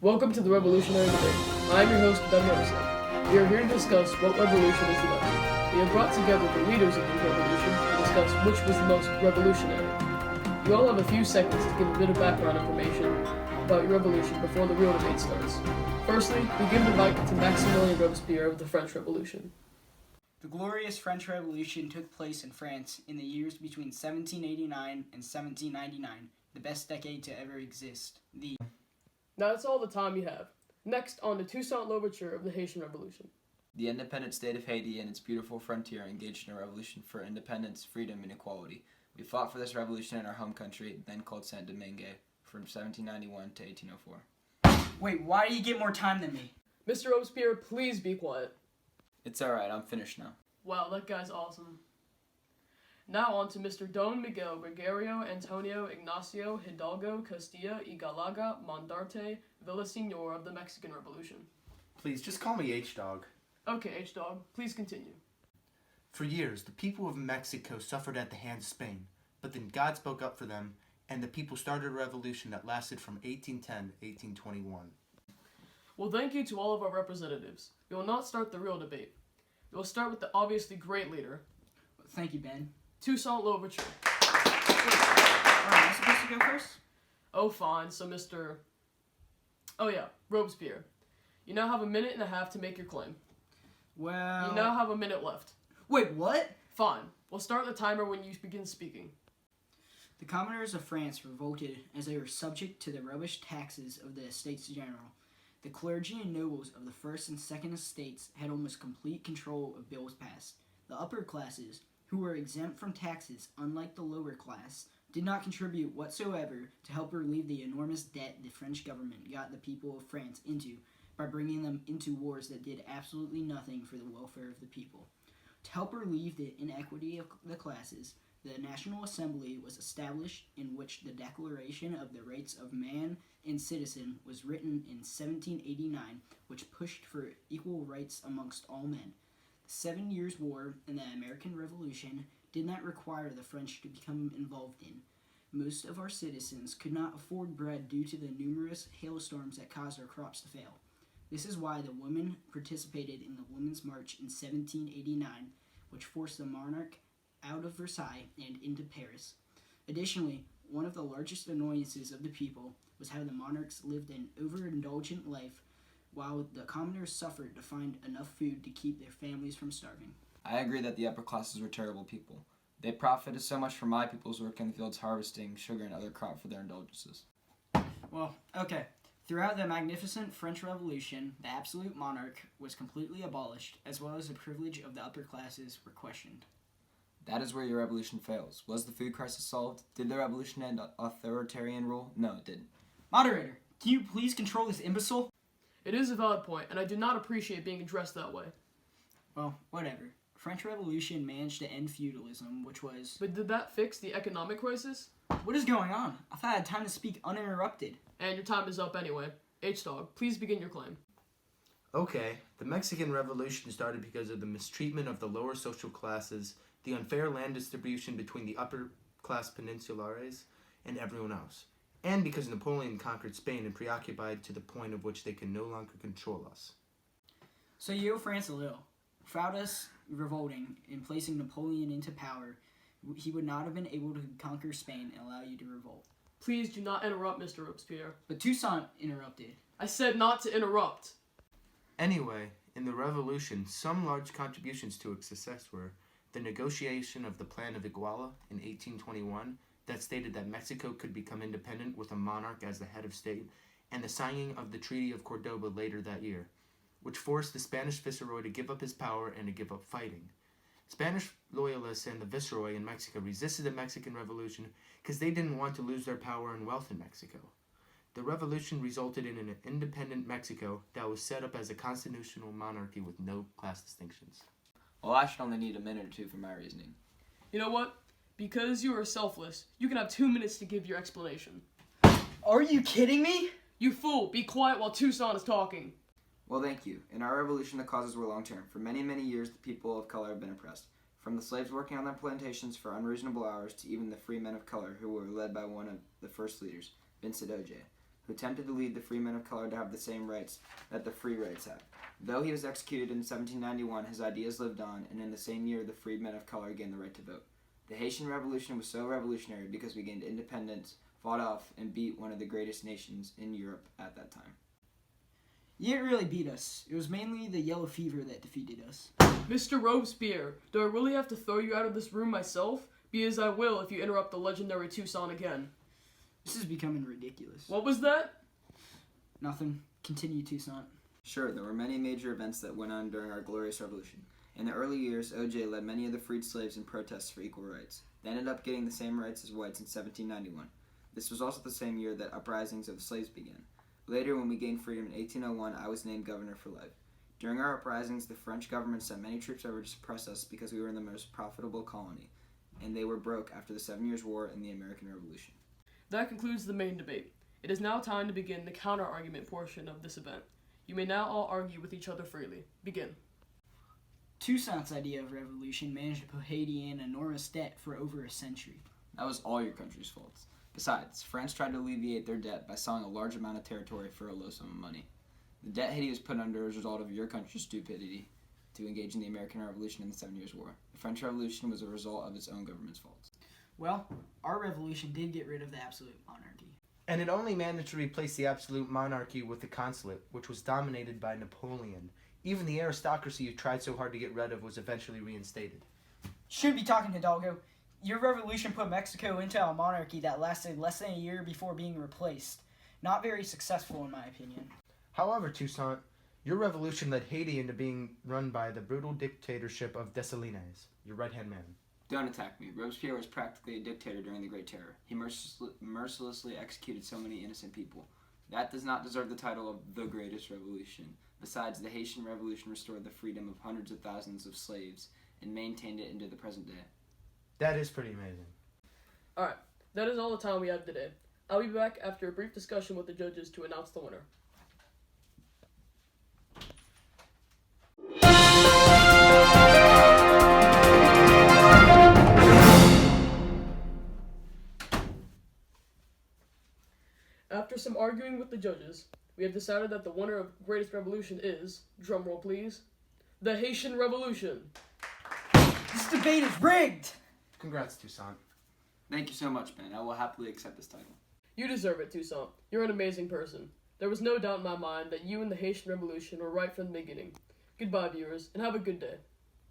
Welcome to the Revolutionary Debate. I am your host, Ben Rosa. We are here to discuss what revolution is the best. We have brought together the leaders of the revolution to discuss which was the most revolutionary. You all have a few seconds to give a bit of background information about your revolution before the real debate starts. Firstly, we give the mic to Maximilien Robespierre of the French Revolution. The glorious French Revolution took place in France in the years between 1789 and 1799, the best decade to ever exist. Now that's all the time we have. Next, on to Toussaint Louverture of the Haitian Revolution. The independent state of Haiti and its beautiful frontier engaged in a revolution for independence, freedom, and equality. We fought for this revolution in our home country, then called Saint-Domingue, from 1791 to 1804. Wait, why do you get more time than me? Mr. Robespierre, please be quiet. It's alright, I'm finished now. Wow, that guy's awesome. Now on to Mr. Don Miguel Gregorio Antonio Ignacio Hidalgo Castilla y Galaga Mondarte Villaseñor of the Mexican Revolution. Please, just call me H-Dog. Okay, H-Dog, please continue. For years, the people of Mexico suffered at the hands of Spain, but then God spoke up for them, and the people started a revolution that lasted from 1810 to 1821. Well, thank you to all of our representatives. We will not start the real debate. We will start with the obviously great leader, Thank you, Ben. Toussaint Louverture. Am I supposed to go first? Oh, fine, so Mr. Oh yeah, Robespierre. You now have a minute and a half to make your claim. Well... You now have a minute left. Wait, what? Fine. We'll start the timer when you begin speaking. The commoners of France revolted as they were subject to the rubbish taxes of the Estates General. The clergy and nobles of the first and second estates had almost complete control of bills passed. The upper classes, who were exempt from taxes, unlike the lower class, did not contribute whatsoever to help relieve the enormous debt the French government got the people of France into by bringing them into wars that did absolutely nothing for the welfare of the people. To help relieve the inequity of the classes, the National Assembly was established, in which the Declaration of the Rights of Man and Citizen was written in 1789, which pushed for equal rights amongst all men. The 7 Years' War and the American Revolution did not require the French to become involved in. Most of our citizens could not afford bread due to the numerous hailstorms that caused our crops to fail. This is why the women participated in the Women's March in 1789, which forced the monarch out of Versailles and into Paris. Additionally, one of the largest annoyances of the people was how the monarchs lived an overindulgent life while the commoners suffered to find enough food to keep their families from starving. I agree that the upper classes were terrible people. They profited so much from my people's work in the fields harvesting sugar and other crop for their indulgences. Well, okay. Throughout the magnificent French Revolution, the absolute monarch was completely abolished, as well as the privilege of the upper classes were questioned. That is where your revolution fails. Was the food crisis solved? Did the revolution end authoritarian rule? No, it didn't. Moderator, can you please control this imbecile? It is a valid point, and I do not appreciate being addressed that way. Well, whatever. French Revolution managed to end feudalism, which was... But did that fix the economic crisis? What is going on? I thought I had time to speak uninterrupted. And your time is up anyway. H-Dog, please begin your claim. Okay, the Mexican Revolution started because of the mistreatment of the lower social classes, the unfair land distribution between the upper-class peninsulares and everyone else, and because Napoleon conquered Spain and preoccupied to the point of which they can no longer control us. So you owe France a little. Without us revolting and placing Napoleon into power, he would not have been able to conquer Spain and allow you to revolt. Please do not interrupt, Mr. Robespierre. But Toussaint interrupted. I said not to interrupt. Anyway, in the revolution, some large contributions to its success were the negotiation of the Plan of Iguala in 1821 that stated that Mexico could become independent with a monarch as the head of state, and the signing of the Treaty of Cordoba later that year, which forced the Spanish viceroy to give up his power and to give up fighting. Spanish loyalists and the viceroy in Mexico resisted the Mexican Revolution because they didn't want to lose their power and wealth in Mexico. The revolution resulted in an independent Mexico that was set up as a constitutional monarchy with no class distinctions. Well, I should only need a minute or two for my reasoning. You know what? Because you are selfless, you can have 2 minutes to give your explanation. Are you kidding me? You fool! Be quiet while Toussaint is talking. Well, thank you. In our revolution, the causes were long-term. For many, many years, the people of color have been oppressed. From the slaves working on their plantations for unreasonable hours to even the free men of color who were led by one of the first leaders, Vincent Oje, who attempted to lead the free men of color to have the same rights that the free whites have. Though he was executed in 1791, his ideas lived on, and in the same year the freed men of color gained the right to vote. The Haitian Revolution was so revolutionary because we gained independence, fought off, and beat one of the greatest nations in Europe at that time. You didn't really beat us. It was mainly the yellow fever that defeated us. Mr. Robespierre, do I really have to throw you out of this room myself? Because I will if you interrupt the legendary Toussaint again. This is becoming ridiculous. What was that? Nothing. Continue, Toussaint. Sure, there were many major events that went on during our glorious revolution. In the early years, OJ led many of the freed slaves in protests for equal rights. They ended up getting the same rights as whites in 1791. This was also the same year that uprisings of the slaves began. Later, when we gained freedom in 1801, I was named governor for life. During our uprisings, the French government sent many troops over to suppress us because we were in the most profitable colony, and they were broke after the 7 Years' War and the American Revolution. That concludes the main debate. It is now time to begin the counter-argument portion of this event. You may now all argue with each other freely. Begin. Toussaint's idea of revolution managed to put Haiti in enormous debt for over a century. That was all your country's fault. Besides, France tried to alleviate their debt by selling a large amount of territory for a low sum of money. The debt Haiti was put under as a result of your country's stupidity to engage in the American Revolution and the 7 Years' War. The French Revolution was a result of its own government's faults. Well, our revolution did get rid of the absolute monarchy. And it only managed to replace the absolute monarchy with the consulate, which was dominated by Napoleon. Even the aristocracy you tried so hard to get rid of was eventually reinstated. Shouldn't be talking, Hidalgo. Your revolution put Mexico into a monarchy that lasted less than a year before being replaced. Not very successful, in my opinion. However, Toussaint, your revolution led Haiti into being run by the brutal dictatorship of Dessalines, your right-hand man. Don't attack me. Robespierre was practically a dictator during the Great Terror. He mercilessly executed so many innocent people. That does not deserve the title of the greatest revolution. Besides, the Haitian Revolution restored the freedom of hundreds of thousands of slaves and maintained it into the present day. That is pretty amazing. Alright, that is all the time we have today. I'll be back after a brief discussion with the judges to announce the winner. After some arguing with the judges, we have decided that the winner of Greatest Revolution is, drumroll please, the Haitian Revolution. This debate is rigged! Congrats, Toussaint. Thank you so much, Ben. I will happily accept this title. You deserve it, Toussaint. You're an amazing person. There was no doubt in my mind that you and the Haitian Revolution were right from the beginning. Goodbye, viewers, and have a good day.